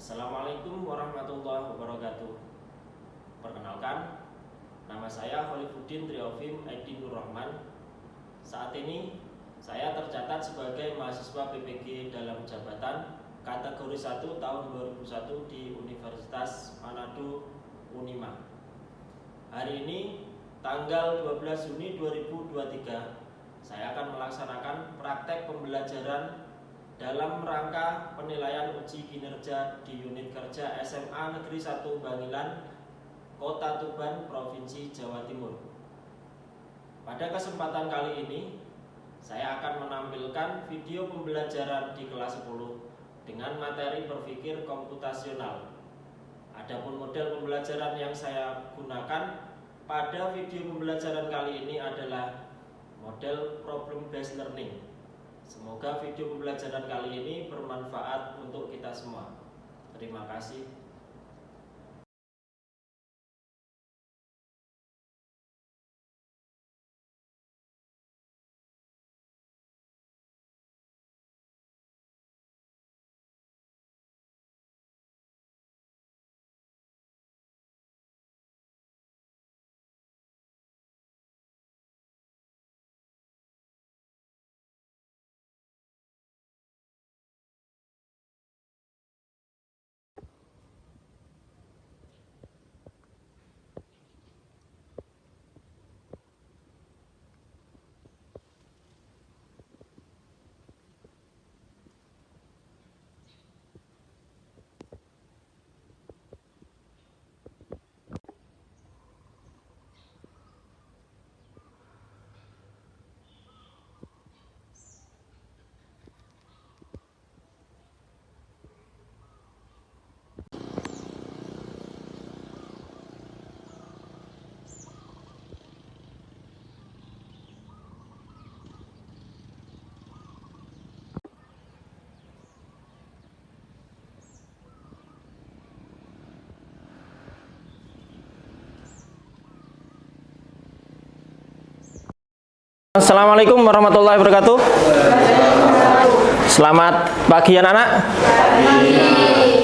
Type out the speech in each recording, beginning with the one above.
Assalamualaikum warahmatullahi wabarakatuh. Perkenalkan, nama saya Kholifuddin Triofim Aidin Nur Rahman. Saat ini saya tercatat sebagai mahasiswa PPG dalam jabatan kategori 1 tahun 2001 di Universitas Manado Unima. Hari ini tanggal 12 Juni 2023 saya akan melaksanakan praktek pembelajaran dalam rangka penilaian uji kinerja di unit kerja SMA Negeri 1 Bangilan, Kota Tuban, Provinsi Jawa Timur. Pada kesempatan kali ini, saya akan menampilkan video pembelajaran di kelas 10 dengan materi berpikir komputasional. Adapun model pembelajaran yang saya gunakan pada video pembelajaran kali ini adalah model problem based learning. Semoga video pembelajaran kali ini bermanfaat untuk kita semua. Terima kasih. Assalamualaikum warahmatullahi wabarakatuh. Selamat pagi anak-anak.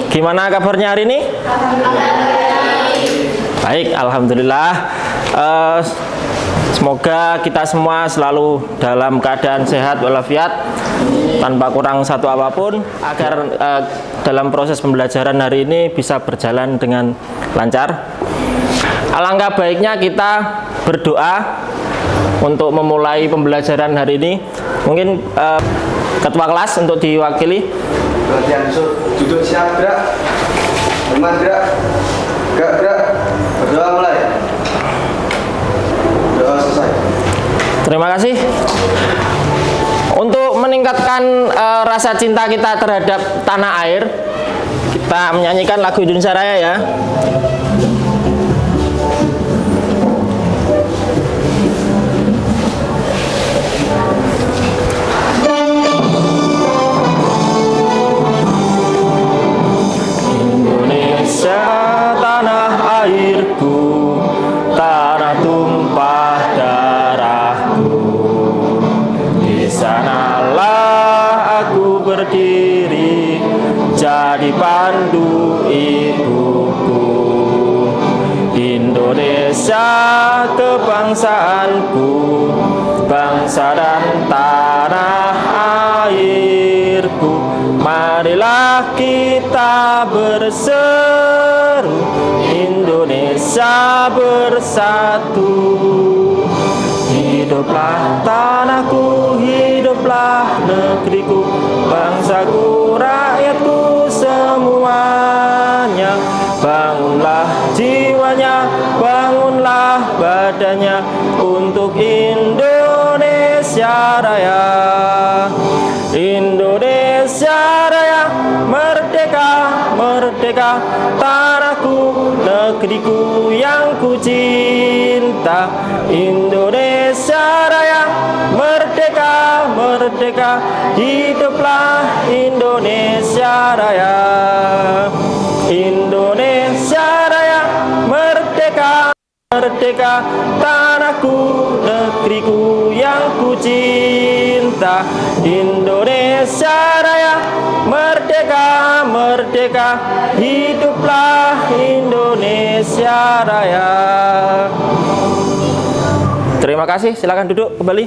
Gimana kabarnya hari ini? Baik, alhamdulillah. Semoga kita semua selalu dalam keadaan sehat walafiat, tanpa kurang satu apapun, agar dalam proses pembelajaran hari ini bisa berjalan dengan lancar. Alangkah baiknya kita berdoa untuk memulai pembelajaran hari ini. Mungkin ketua kelas untuk diwakili. Duduk siap, gerak. Teman gerak. Gerak. Berdoa mulai. Doa selesai. Terima kasih. Untuk meningkatkan rasa cinta kita terhadap tanah air, kita menyanyikan lagu Indonesia Raya ya. Tanah airku, tanah tumpah darahku, di sanalah aku berdiri, jadi pandu ibuku. Indonesia kebangsaanku, bangsa dan tanah airku. Marilah kita berseru, Indonesia bersatu. Hiduplah tanahku, hiduplah negeriku, bangsaku, rakyatku semuanya. Bangunlah jiwanya, bangunlah badannya untuk Indonesia Raya. Indonesia Raya, merdeka, merdeka, tanahku, negeriku yang ku cinta. Indonesia Raya, merdeka, merdeka, hiduplah Indonesia Raya. Indonesia Raya, merdeka, merdeka, tanahku, negeriku yang ku cinta. Indonesia Raya, merdeka. Merdeka, merdeka, hiduplah Indonesia Raya. Terima kasih, silakan duduk kembali.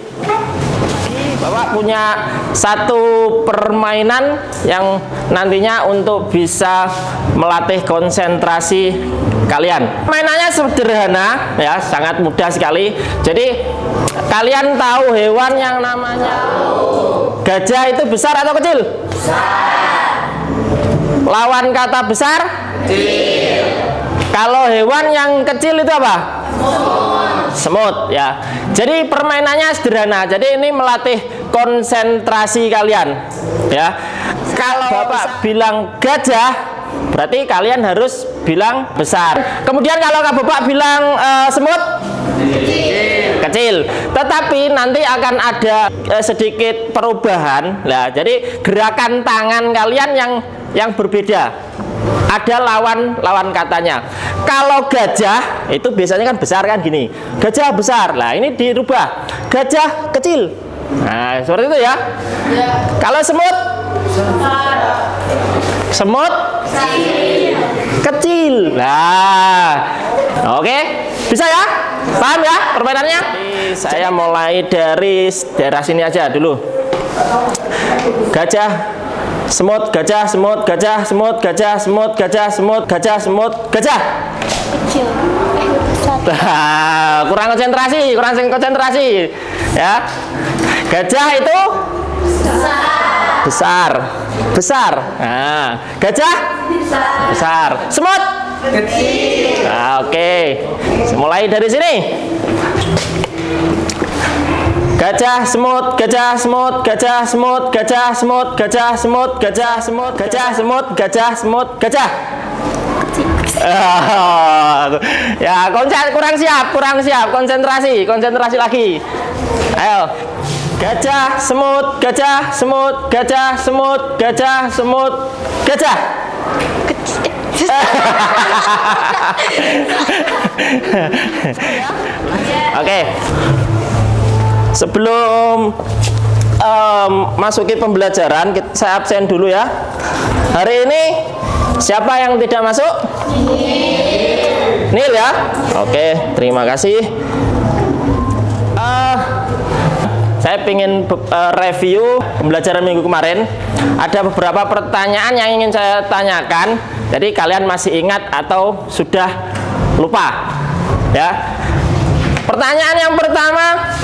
Bapak punya satu permainan yang nantinya untuk bisa melatih konsentrasi kalian. Mainannya sederhana ya, sangat mudah sekali. Jadi kalian tahu hewan yang namanya gajah itu besar atau kecil? Besar. Lawan kata besar? Kecil. Kalau hewan yang kecil itu apa? Semut ya. Jadi permainannya sederhana. Jadi ini melatih konsentrasi kalian ya. Kalau Bapak bilang gajah, berarti kalian harus bilang besar. Kemudian kalau Bapak bilang semut kecil. Tetapi nanti akan ada sedikit perubahan. Nah, jadi gerakan tangan kalian yang berbeda. Ada lawan katanya. Kalau gajah itu biasanya kan besar kan gini. Gajah besar. Nah, ini dirubah. Gajah kecil. Nah, seperti itu ya. Kalau semut? Semut? Kecil. Nah, oke. Bisa ya? Paham ya permainannya? Saya mulai dari daerah sini aja dulu. Gajah, semut, gajah, semut, gajah, semut, gajah, semut, gajah, semut, gajah, semut, gajah. Kecil. Kurang konsentrasi ya. Gajah itu besar. Nah, gajah besar. Semut kecil. Nah, oke. Mulai dari sini. Gajah, semut, gajah, semut, gajah, semut, gajah, semut, gajah, semut, gajah, semut, gajah, semut, gajah, semut, gajah. Ya, kurang siap, konsentrasi lagi. Ayo. Gajah, semut, gajah, semut, gajah, semut, gajah, semut, gajah. Oke. Sebelum masuki pembelajaran, saya absen dulu ya. Hari ini siapa yang tidak masuk? Nil ya. Oke, terima kasih. Saya ingin review pembelajaran minggu kemarin. Ada beberapa pertanyaan yang ingin saya tanyakan. Jadi kalian masih ingat atau sudah lupa? Ya. Pertanyaan yang pertama.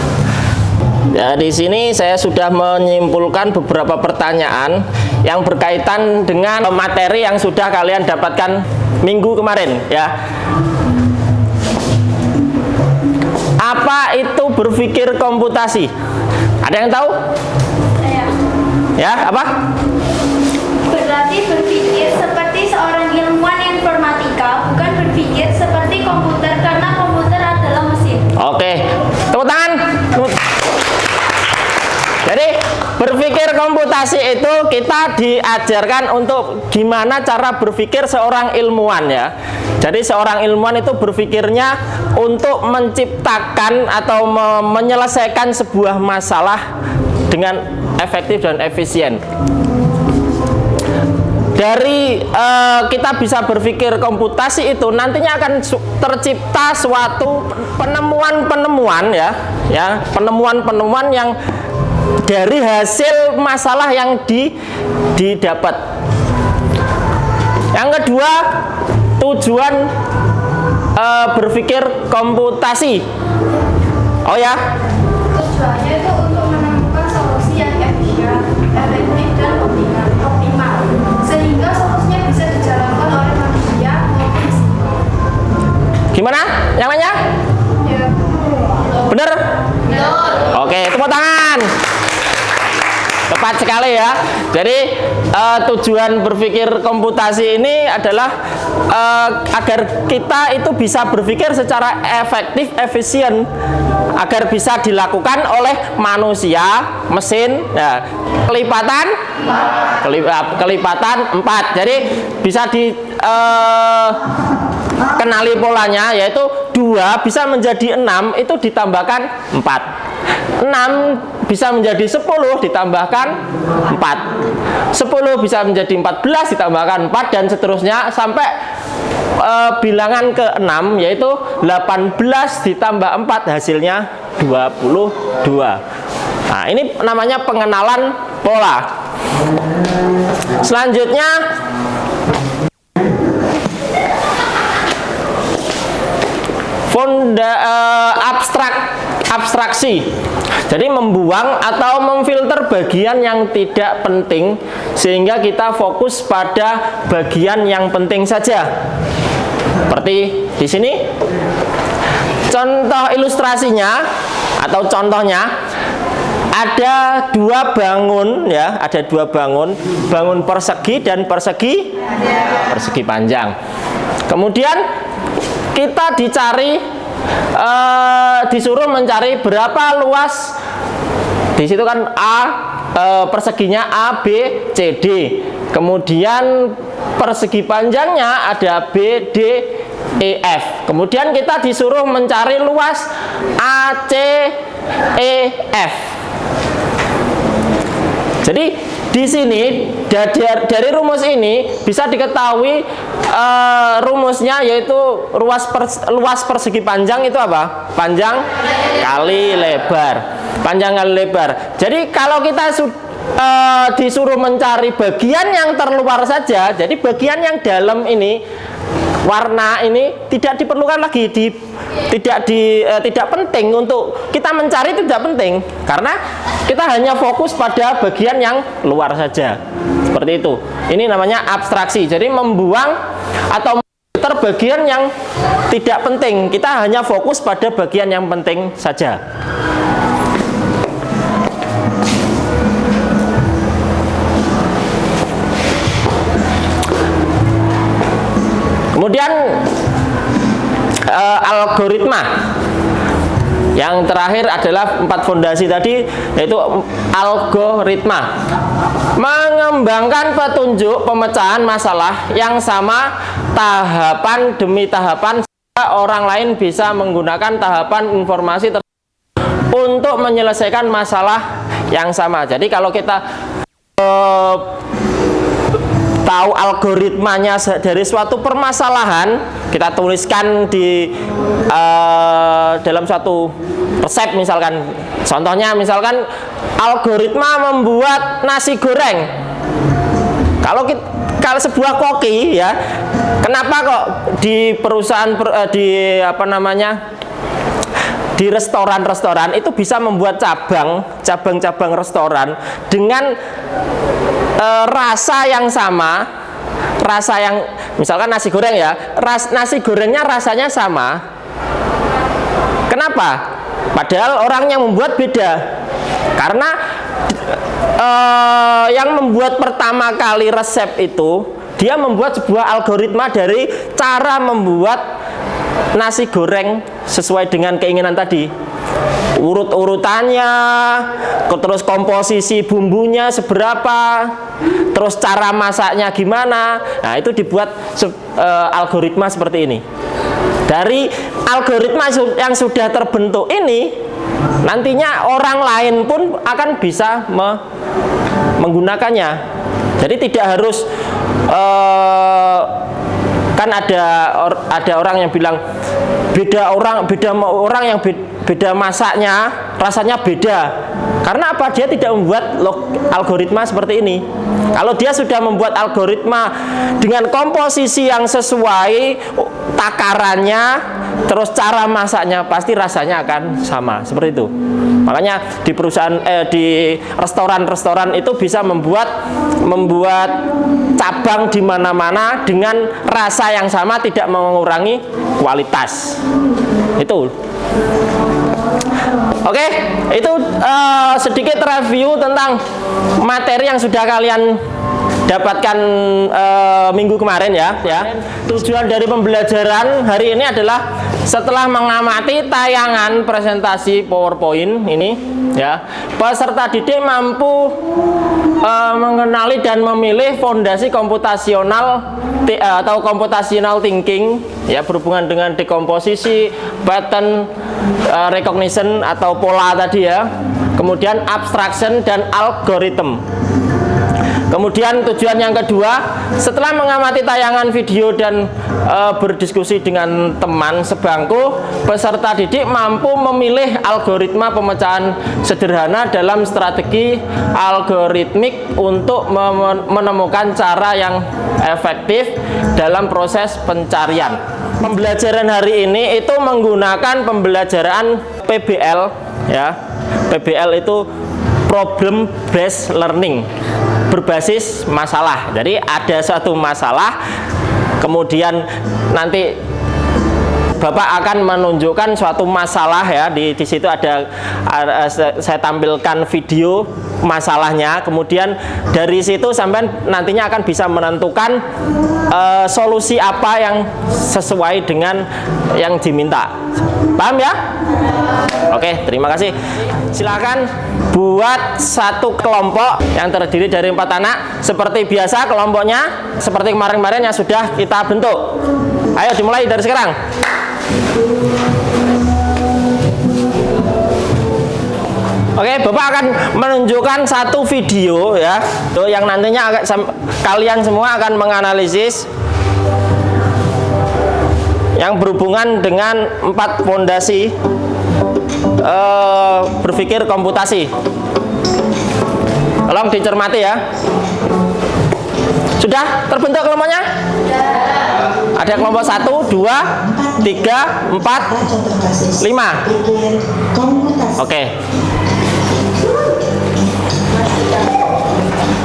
Ya, di sini saya sudah menyimpulkan beberapa pertanyaan yang berkaitan dengan materi yang sudah kalian dapatkan minggu kemarin. Ya. Apa itu berpikir komputasi? Ada yang tahu? Ya, apa? Berarti berpikir seperti seorang ilmuwan informatika, bukan berpikir seperti komputer karena komputer adalah mesin. Oke, tepuk tangan. Jadi berpikir komputasi itu kita diajarkan untuk gimana cara berpikir seorang ilmuwan ya. Jadi seorang ilmuwan itu berpikirnya untuk menciptakan atau menyelesaikan sebuah masalah dengan efektif dan efisien. Dari kita bisa berpikir komputasi itu nantinya akan tercipta suatu penemuan-penemuan ya, penemuan-penemuan yang dari hasil masalah yang didapat. Yang kedua, tujuan berpikir komputasi. Oh ya? Tujuannya itu untuk menemukan solusi yang efisien, efektif dan optimal, sehingga solusinya bisa dijalankan oleh manusia maupun mesin. Gimana? Yang lainnya? Ya. Bener? Betul. Oke, tepuk tangan. Tepat sekali ya. Jadi tujuan berpikir komputasi ini adalah agar kita itu bisa berpikir secara efektif, efisien, agar bisa dilakukan oleh manusia, mesin. Ya. Kelipatan 4. Jadi bisa kenali polanya, yaitu 2 bisa menjadi 6, itu ditambahkan 4. 6 bisa menjadi 10 ditambahkan 4. 10 bisa menjadi 14 ditambahkan 4 dan seterusnya sampai bilangan ke-6 yaitu 18 ditambah 4 hasilnya 22. Nah, ini namanya pengenalan pola. Selanjutnya abstraksi. Jadi membuang atau memfilter bagian yang tidak penting sehingga kita fokus pada bagian yang penting saja. Seperti di sini. Contoh ilustrasinya atau contohnya ada dua bangun ya, ada dua bangun persegi dan persegi panjang. Kemudian kita disuruh mencari berapa luas. Di situ kan perseginya A, B, C, D. Kemudian persegi panjangnya ada B, D, E, F. Kemudian kita disuruh mencari luas A, C, E, F. Jadi di sini dari rumus ini bisa diketahui rumusnya yaitu luas persegi panjang itu apa? Panjang kali lebar. Panjang kali lebar. Jadi kalau kita disuruh mencari bagian yang terluar saja, jadi bagian yang dalam ini warna ini tidak diperlukan lagi, tidak penting untuk kita mencari, itu tidak penting karena kita hanya fokus pada bagian yang luar saja. Seperti itu. Ini namanya abstraksi. Jadi membuang atau memfilter bagian yang tidak penting. Kita hanya fokus pada bagian yang penting saja. Kemudian algoritma. Yang terakhir adalah 4 fondasi tadi, yaitu algoritma. Mengembangkan petunjuk pemecahan masalah yang sama tahapan demi tahapan sehingga orang lain bisa menggunakan tahapan informasi untuk menyelesaikan masalah yang sama. Jadi kalau kita tahu algoritmanya dari suatu permasalahan, kita tuliskan di dalam suatu resep misalkan. Contohnya misalkan algoritma membuat nasi goreng. Kalau sebuah koki ya, kenapa kok di perusahaan di restoran-restoran itu bisa membuat cabang-cabang restoran dengan rasa yang sama, rasa yang misalkan nasi goreng ya, nasi gorengnya rasanya sama. Kenapa? Padahal orang yang membuat beda. Karena yang membuat pertama kali resep itu, dia membuat sebuah algoritma dari cara membuat nasi goreng sesuai dengan keinginan tadi. Urut-urutannya, terus komposisi bumbunya seberapa, terus cara masaknya gimana. Nah, itu dibuat algoritma seperti ini. Dari algoritma yang sudah terbentuk ini, nantinya orang lain pun akan bisa menggunakannya. Jadi tidak harus kan ada orang yang bilang beda orang yang beda masaknya, rasanya beda. Karena apa? Dia tidak membuat algoritma seperti ini. Kalau dia sudah membuat algoritma dengan komposisi yang sesuai takarannya, terus cara masaknya, pasti rasanya akan sama. Seperti itu. Makanya di perusahaan di restoran-restoran itu bisa membuat cabang di mana-mana dengan rasa yang sama, tidak mengurangi kualitas. Itu. Oke, itu sedikit review tentang materi yang sudah kalian dapatkan minggu kemarin ya. Tujuan dari pembelajaran hari ini adalah setelah mengamati tayangan presentasi PowerPoint ini ya, peserta didik mampu mengenali dan memilih fondasi komputasional atau computational thinking, ya, berhubungan dengan dekomposisi, pattern recognition atau pola tadi ya, kemudian abstraction dan algoritma. Kemudian tujuan yang kedua, setelah mengamati tayangan video dan berdiskusi dengan teman sebangku, peserta didik mampu memilih algoritma pemecahan sederhana dalam strategi algoritmik untuk menemukan cara yang efektif dalam proses pencarian. Pembelajaran hari ini itu menggunakan pembelajaran PBL, ya. PBL itu problem based learning, berbasis masalah. Jadi ada suatu masalah, kemudian nanti Bapak akan menunjukkan suatu masalah, ya. Di situ ada saya tampilkan video masalahnya. Kemudian dari situ sampai nantinya akan bisa menentukan solusi apa yang sesuai dengan yang diminta. Paham ya? Oke, terima kasih. Silakan buat satu kelompok yang terdiri dari 4 anak. Seperti biasa kelompoknya seperti kemarin-kemarin yang sudah kita bentuk. Ayo dimulai dari sekarang. Oke, Bapak akan menunjukkan satu video, ya, yang nantinya kalian semua akan menganalisis yang berhubungan dengan 4 fondasi berpikir komputasi. Tolong dicermati ya. Sudah terbentuk kelompoknya? Ada kelompok 1, 2, 3, 4, 5. Oke.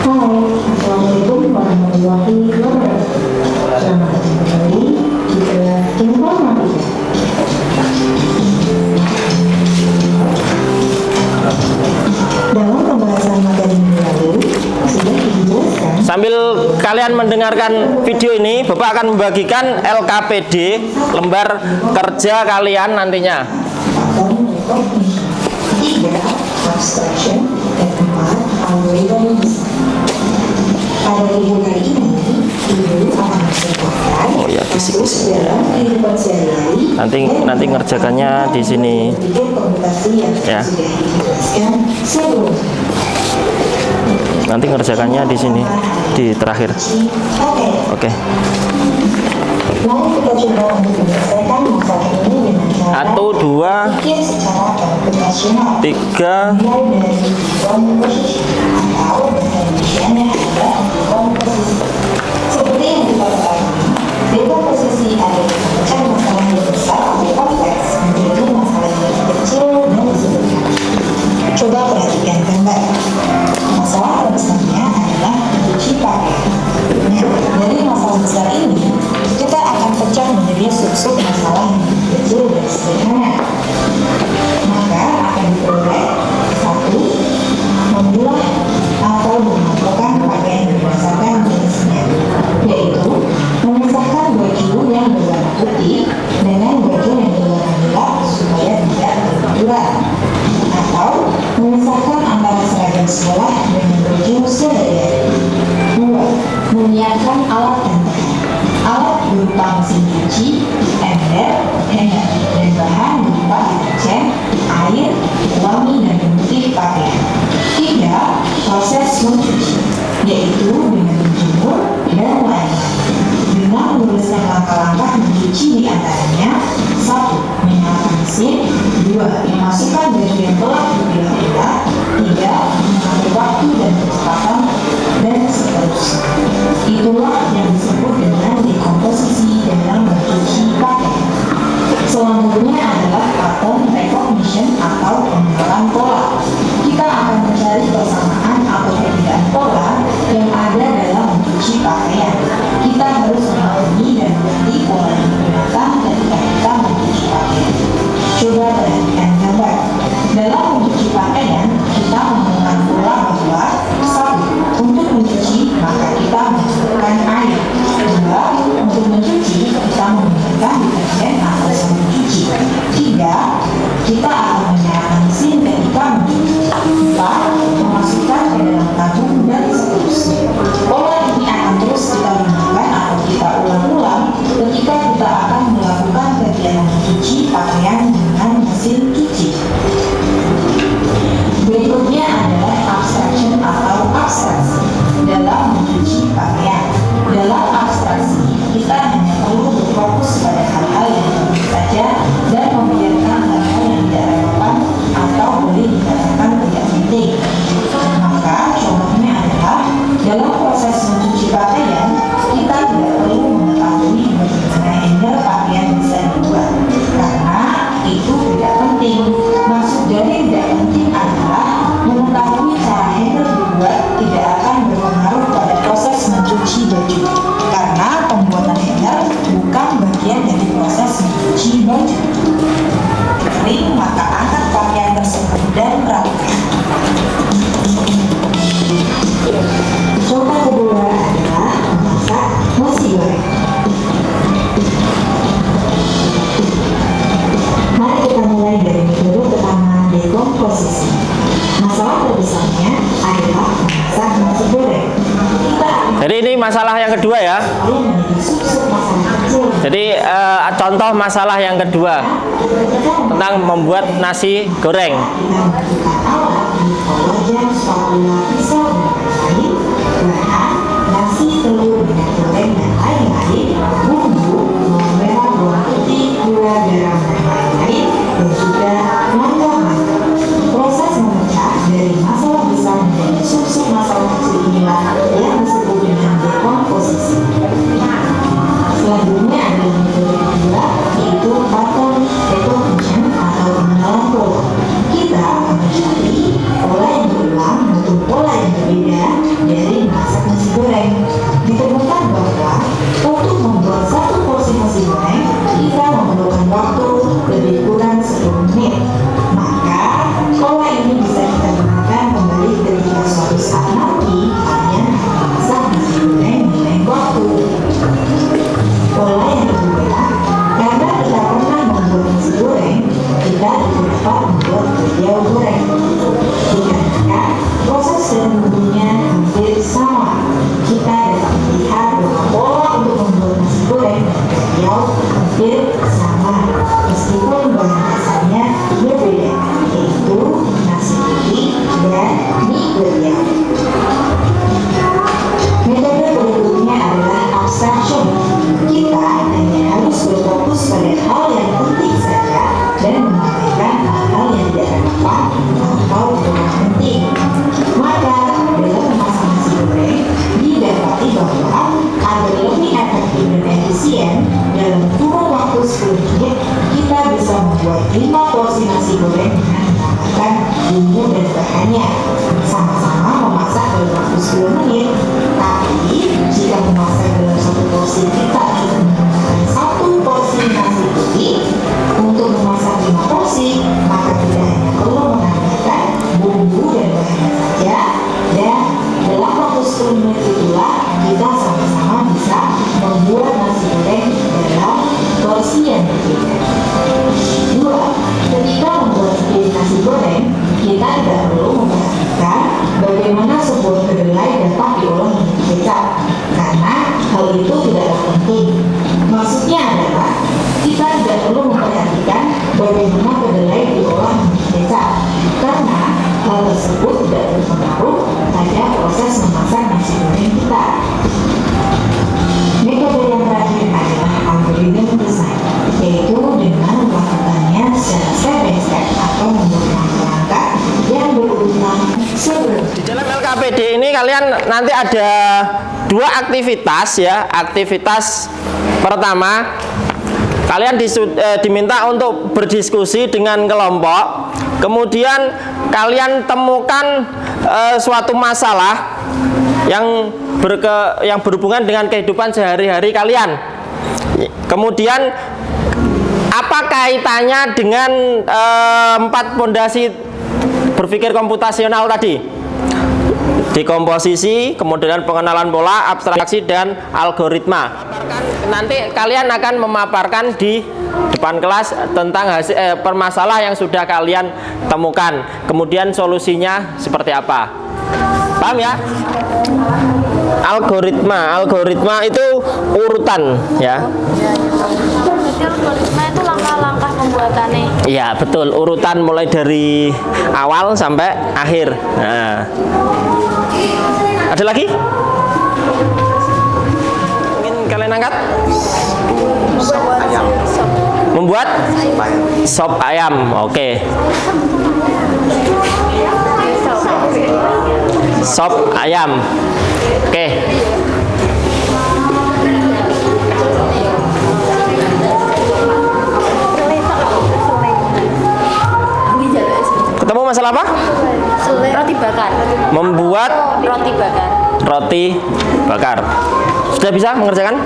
Assalamualaikum warahmatullahi wabarakatuh. Selamat datang kembali di kelas informatika. Dalam pembahasan materi lalu sudah dijelaskan. Sambil kalian mendengarkan video ini, Bapak akan membagikan LKPD, lembar kerja kalian nantinya. Tiga, abstraction, dan 4, algoritma. Pada video kali ini, Ibu akan menceritakan kasus dalam kehidupan sehari-hari. Nanti ngerjakannya di sini. Ya. Nanti ngerjakannya di sini di terakhir. Oke. Mari kita coba untuk menyelesaikan masalah ini dengan cara 1, 2, berpikir secara komputasional. 3. Mulai dari dekomposisi atau bahasa Indonesianya adalah dekomposisi. Seperti yang kita ketahui, dekomposisi adalah memecah masalah yang besar atau kompleks menjadi masalah yang kecil dan disebutkan. Coba perhatikan gambar. Masalah terbesarnya adalah mencuci pakaian. Dari masalah besar ini, kita akan pecah menjadi sub-sub masalah yang kecil dan sederhana. Maka akan diperoleh 1. Memilah atau menentukan pakaian berdasarkan jenisnya, yaitu memisahkan baju yang berwarna putih dengan baju yang berwarna gelap supaya tidak berbenturan, atau memisahkan antara seragam sekolah dengan baju sehari-hari. 2. Menyiapkan alat dan bahan. Alat berupa mesin cuci, ember, hanger, dan bahan berupa deterjen, air, pewangi, dan pemutih pakaian. 3. Proses mencuci, yaitu dengan menjemur dan lain-lain. Dengan menuliskan langkah-langkah mencuci di antaranya: 1. Menyalakan mesin. 2. Memasukkan baju yang telah dipilah-pilah. 3. Mengatur waktu dan kecepatan, dan seterusnya. Itulah yang disebut dengan dekomposisi dalam mencuci pakaian. Selanjutnya adalah pattern recognition atau pengenalan pola. Kita akan mencari persamaan atau perbedaan pola yang ada dalam mencuci pakaian. Kita harus memahami dan mengerti pola yang digunakan ketika kita mencuci pakaian. Coba perhatikan gambar. Dalam mencuci pakaian, kita menemukan pola bahwa masalah yang kedua ya. Jadi contoh masalah yang kedua tentang membuat nasi goreng. Nasi, telur, minyak goreng, dan lain-lain, bumbu, bawang merah, bawang putih, gula, garam, dan lain-lain, dan juga mangga-mangga. Proses memecah dari masalah besar menjadi sub-sub masalah kecil inilah yang disebut dengan dekomposisi. Selanjutnya adalah metode kedua, yaitu pattern recognition atau pengenalan pola. Kita akan mencari pola yang berulang maupun pola yang berbeda dari memasak nasi goreng. Ditemukan bahwa untuk membuat satu porsi nasi goreng kita memerlukan waktu lebih kurang 10 menit. Maka pola ini bisa kita gunakan kembali ketika suatu saat nanti kalian memasak nasi goreng di lain waktu. Pola yang kedua, karena kita pernah membuat nasi goreng, kita dapat membuat beliau goreng. Dikarenakan proses dan bumbunya hampir sama, kita dapat melihat bahwa pola untuk membuat nasi goreng dan beliau hampir sama, meskipun bahan dasarnya berbeda, yaitu nasi putih dan mie beliau. Metode berikutnya adalah abstraction. Kita hanya harus berfokus pada hal yang penting saja dan mengabaikan hal-hal yang tidak relevan atau kurang penting. Maka dalam memasak nasi goreng didapati bahwa agar lebih efektif dan efisien dalam kurun waktu 10 menit kita bisa membuat 5 porsi nasi goreng dengan menambahkan bumbu dan bahannya. Sama-sama memasak dalam waktu 10 menit. Tapi jika memasak dalam satu porsi kita cuma menggunakan 1 porsi nasi putih untuk memasak 5 porsi, maka kita hanya perlu menambahkan bumbu dan bahannya saja, dan dalam waktu 10 menit itulah kita sama-sama bisa membuat nasi goreng dalam porsi yang berbeda. 2. Ketika membuat nasi goreng, kita tidak perlu memperhatikan bagaimana sebuah kedelai dapat diolah menjadi kecap, karena hal itu tidaklah penting. Maksudnya adalah kita tidak perlu memperhatikan bagaimana kedelai diolah menjadi kecap, karena hal tersebut tidak berpengaruh pada proses memasak nasi goreng kita. Metode yang terakhir adalah algoritma desain, yaitu dengan melakukannya secara step by step atau membuat langkah-langkah yang berurutan sebelum. Di dalam LKPD ini kalian nanti ada 2 aktivitas ya. Aktivitas pertama, kalian diminta untuk berdiskusi dengan kelompok. Kemudian kalian temukan suatu masalah yang berhubungan dengan kehidupan sehari-hari kalian. Kemudian apa kaitannya dengan 4 fondasi berpikir komputasional tadi? Dekomposisi, kemudian pengenalan pola, abstraksi, dan algoritma. Nanti kalian akan memaparkan di depan kelas tentang hasil permasalahan yang sudah kalian temukan. Kemudian solusinya seperti apa? Paham ya? Algoritma itu urutan ya. Berarti algoritma itu langkah-langkah pembuatannya. Iya betul, urutan mulai dari awal sampai akhir. Nah, ada lagi? Ingin kalian angkat? Membuat sop ayam. Oke. Sop ayam. Oke. Ketemu masalah apa? Roti bakar. Membuat Roti bakar. roti bakar. Sudah bisa mengerjakan?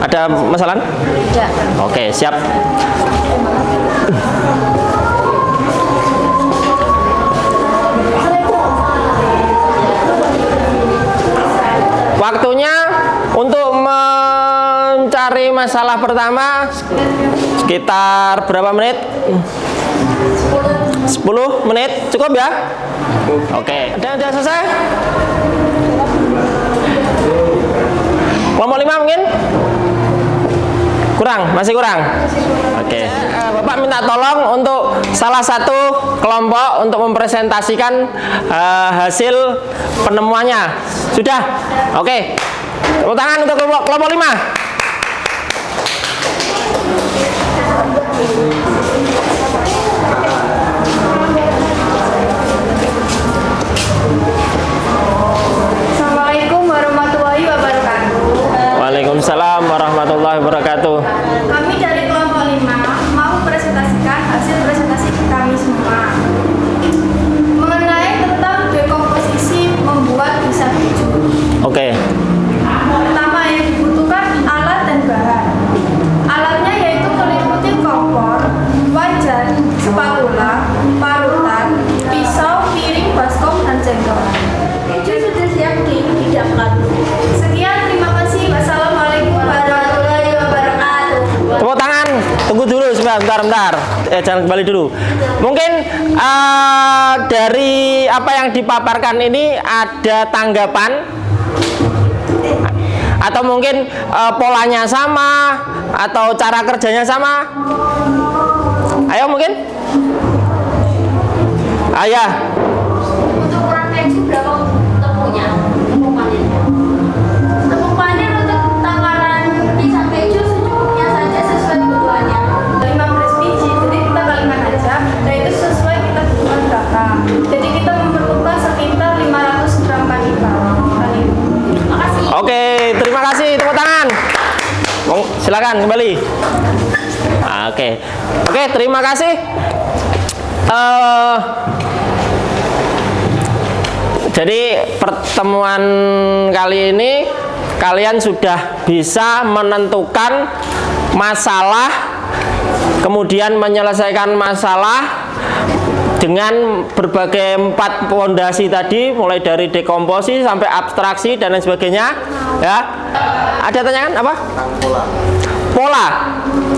Ada masalah? Tidak. Oke, siap. Waktunya untuk mencari masalah pertama sekitar berapa menit? 10 menit cukup ya? Oke. Udah selesai? Kurang? Masih kurang? Oke. Bapak minta tolong untuk salah satu kelompok untuk mempresentasikan hasil penemuannya. Sudah? Oke. Tepuk tangan untuk kelompok 5. Assalamualaikum warahmatullahi wabarakatuh. Waalaikumsalam warahmatullahi wabarakatuh. Kami dari kelompok 5 mau presentasikan hasil presentasi kami semua mengenai tentang dekomposisi membuat bisa keju. Oke. Pertama yang dibutuhkan alat dan bahan. Alatnya yaitu meliputi kompor, wajan, spatula, parutan, pisau, piring, baskom, dan cendol. Keju sudah siap dihidangkan. Sekian, terima kasih. Wassalamualaikum warahmatullahi wabarakatuh. Tepuk tangan. Tunggu dulu sebentar. Jangan kembali dulu. Mungkin dari apa yang dipaparkan ini ada tanggapan atau mungkin polanya sama atau cara kerjanya sama. Ayo mungkin. Ayah. Untuk ukuran keju berapa tepungnya? Tepung panennya. Tepung panen untuk takaran pisang keju secukupnya saja sesuai kebutuhannya. 15 biji, jadi kita kalikan aja. Dan itu sesuai kita kebutuhan berapa. Jadi kita memerlukan sekitar 500 gram vanila. Makasih. Oke, terima kasih. Tepuk tangan. Silakan kembali. Oke, terima kasih. Jadi pertemuan kali ini kalian sudah bisa menentukan masalah, kemudian menyelesaikan masalah dengan berbagai 4 pondasi tadi, mulai dari dekomposisi sampai abstraksi dan lain sebagainya. Ya, ada tanyakan apa? Pola.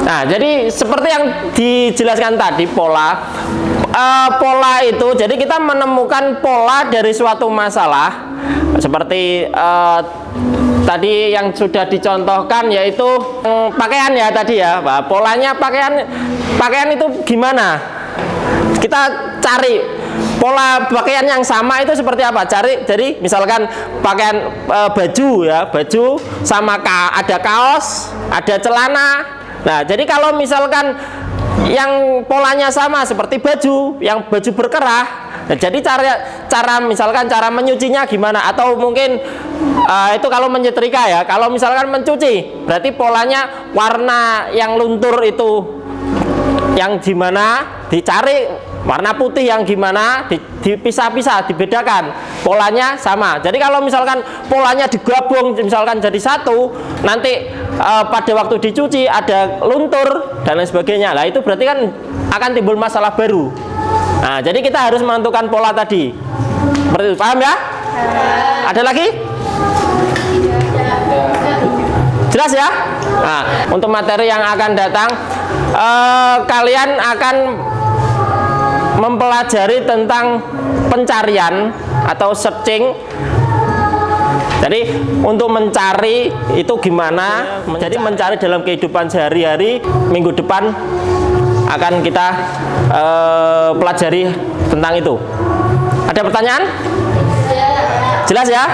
Nah, jadi seperti yang dijelaskan tadi, pola itu, jadi kita menemukan pola dari suatu masalah seperti tadi yang sudah dicontohkan, yaitu pakaian ya tadi ya. Polanya pakaian itu gimana? Kita cari pola pakaian yang sama itu seperti apa? Jadi misalkan pakaian baju ya, baju sama ada kaos, ada celana. Nah, jadi kalau misalkan yang polanya sama seperti baju, yang baju berkerah, nah, jadi cara misalkan cara menyucinya gimana? Atau mungkin itu kalau menyetrika ya. Kalau misalkan mencuci, berarti polanya warna yang luntur itu yang gimana? Dicari warna putih yang gimana, dipisah-pisah, dibedakan, polanya sama. Jadi kalau misalkan polanya digabung misalkan jadi satu, nanti pada waktu dicuci ada luntur dan lain sebagainya. Nah, itu berarti kan akan timbul masalah baru. Nah, jadi kita harus menentukan pola tadi. Seperti itu, paham ya? Ada lagi? Jelas ya? Nah, untuk materi yang akan datang, kalian akan mempelajari tentang pencarian atau searching. Jadi untuk mencari itu gimana? Jadi mencari dalam kehidupan sehari-hari. Minggu depan akan kita pelajari tentang itu. Ada pertanyaan? Jelas ya?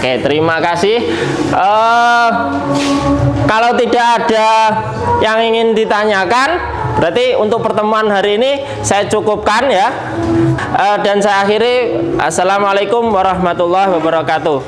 Oke, terima kasih. Kalau tidak ada yang ingin ditanyakan, berarti untuk pertemuan hari ini saya cukupkan ya. Dan saya akhiri. Assalamualaikum warahmatullahi wabarakatuh.